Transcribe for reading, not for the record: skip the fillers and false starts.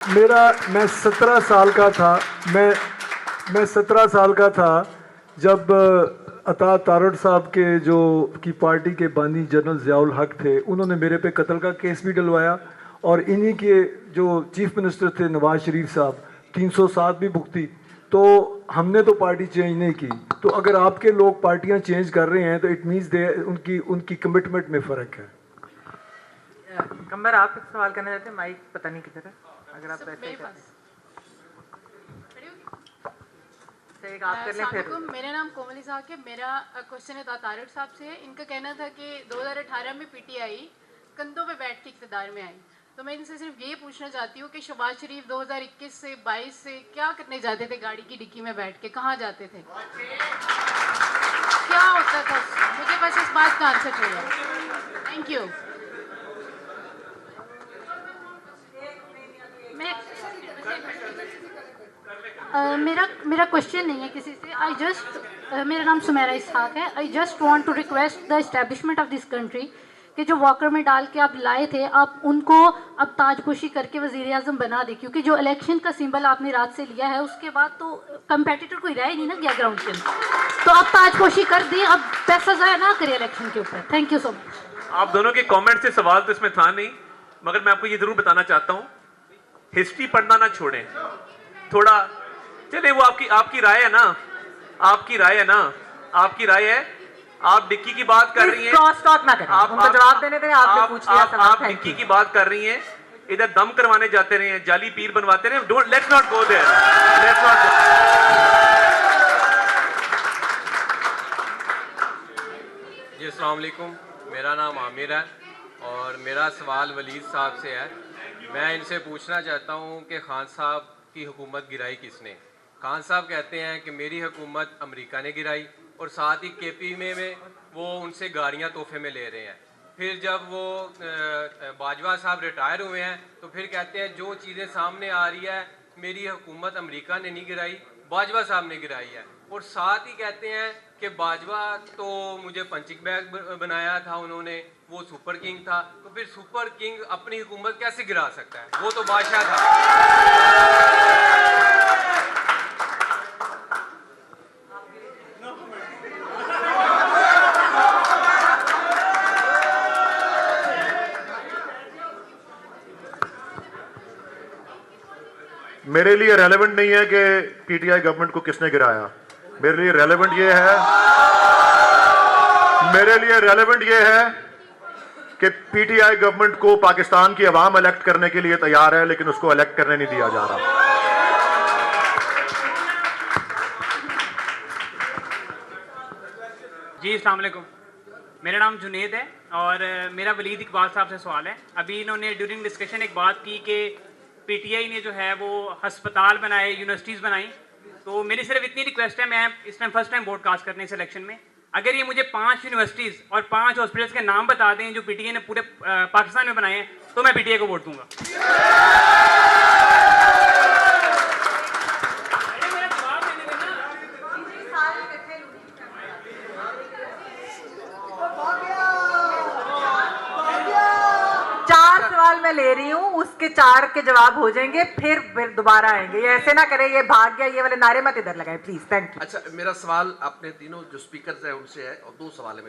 मैं 17 साल का था। मैं 17 साल का था जब अता तारड़ साहब के की पार्टी के बानी जनरल ज़ियाउल हक थे, उन्होंने मेरे पे कत्ल का केस भी डलवाया। और इन्हीं के जो चीफ मिनिस्टर थे नवाज शरीफ साहब, 307 भी भुगती। तो हमने तो पार्टी चेंज नहीं की। तो अगर आपके लोग पार्टियां चेंज कर रहे हैं तो इट मीन्स दे उनकी कमिटमेंट में फ़र्क है। कंबर, आप एक सवाल करना चाहते हैं? माइक पता नहीं किधर है, अगर आप ऐसे एक आप कर लें फिर। मेरा नाम कोमली साहब है। मेरा क्वेश्चन है तारड़ साहब से। इनका कहना था कि 2018 में पीटीआई कंधों पे बैठ के इक़्तिदार में आई। तो मैं इनसे सिर्फ ये पूछना चाहती हूँ कि शहबाज शरीफ 2021 से 22 से क्या करने जाते थे गाड़ी की डिक्की में बैठ के, कहाँ जाते थे, क्या होता था? मुझे बस इस बात का आंसर चाहिए। Thank you. मेरा क्वेश्चन नहीं है किसी से। मेरा नाम सुमेरा इसहाक है। I just want to request the establishment of this country कि जो वॉकर में डाल के आप लाए थे, आप उनको अब ताजपोशी करके वज़ीर आज़म बना दें, क्योंकि जो इलेक्शन का सिंबल आपने रात से लिया है उसके बाद तो कंपेटिटर कोई रह ही नहीं ना गया ग्राउंड के अंदर। तो अब ताजपोशी कर दी, अब पैसा ज़ाया ना करिए इलेक्शन के ऊपर। Thank you so much. आप दोनों के कमेंट से सवाल तो इसमें था नहीं, मगर मैं आपको ये जरूर बताना चाहता हूँ, हिस्ट्री पढ़ना ना छोड़ें थोड़ा। चले वो आपकी राय है ना, आपकी राय है ना, आपकी राय है। आप डिक्की की बात कर रही हैं, क्रॉस टॉक ना करें, उनको जवाब देने दें। आपने पूछ लिया सवाल। आप डिक्की की बात कर रही हैं, इधर दम करवाने जाते रहे हैं, जाली पीर बनवाते रहे। Don't, let's not go there, let's not go. जी अस्सलाम वालेकुम, मेरा नाम आमिर है और मेरा सवाल वलीद साहब से है। मैं इनसे पूछना चाहता हूँ कि खान साहब की हुकूमत गिराई किसने? खान साहब कहते हैं कि मेरी हुकूमत अमेरिका ने गिराई, और साथ ही केपी में वो उनसे गाड़ियाँ तोहफे में ले रहे हैं। फिर जब वो बाजवा साहब रिटायर हुए हैं तो फिर कहते हैं जो चीज़ें सामने आ रही है मेरी हुकूमत अमेरिका ने नहीं गिराई, बाजवा साहब ने गिराई है। और साथ ही कहते हैं कि बाजवा तो मुझे पंचिंग बैग बनाया था उन्होंने, वो सुपर किंग था। तो फिर सुपर किंग अपनी हुकूमत कैसे गिरा सकता है? वो तो बादशाह था। मेरे लिए रेलेवेंट नहीं है कि पीटीआई गवर्नमेंट को किसने गिराया। मेरे लिए रेलेवेंट ये है कि पीटीआई गवर्नमेंट को पाकिस्तान की अवाम इलेक्ट करने के लिए तैयार है, लेकिन उसको इलेक्ट करने नहीं दिया जा रहा। जी अस्सलाम वालेकुम, मेरा नाम जुनेद है और मेरा वलीद इकबाल साहब से सवाल है। अभी इन्होंने ड्यूरिंग डिस्कशन एक बात की कि पीटीआई ने जो है वो हस्पताल बनाए, यूनिवर्सिटीज़ बनाई। तो मेरी सिर्फ इतनी रिक्वेस्ट है, मैं इस time first time vote cast करने इस इलेक्शन में, अगर ये मुझे 5 यूनिवर्सिटीज़ और 5 हॉस्पिटल्स के नाम बता दें जो पीटीआई ने पूरे पाकिस्तान में बनाए हैं, तो मैं पीटीआई को वोट दूंगा। मैं ले रही हूँ, उसके 4 के जवाब हो जाएंगे, फिर दोबारा आएंगे। ये ऐसे ना करें, ये भाग गया, ये वाले नारे मत इधर लगाए प्लीज। Thank you. अच्छा, मेरा सवाल अपने तीनों जो स्पीकर्स हैं उनसे है, और 2 सवाल है मेरे।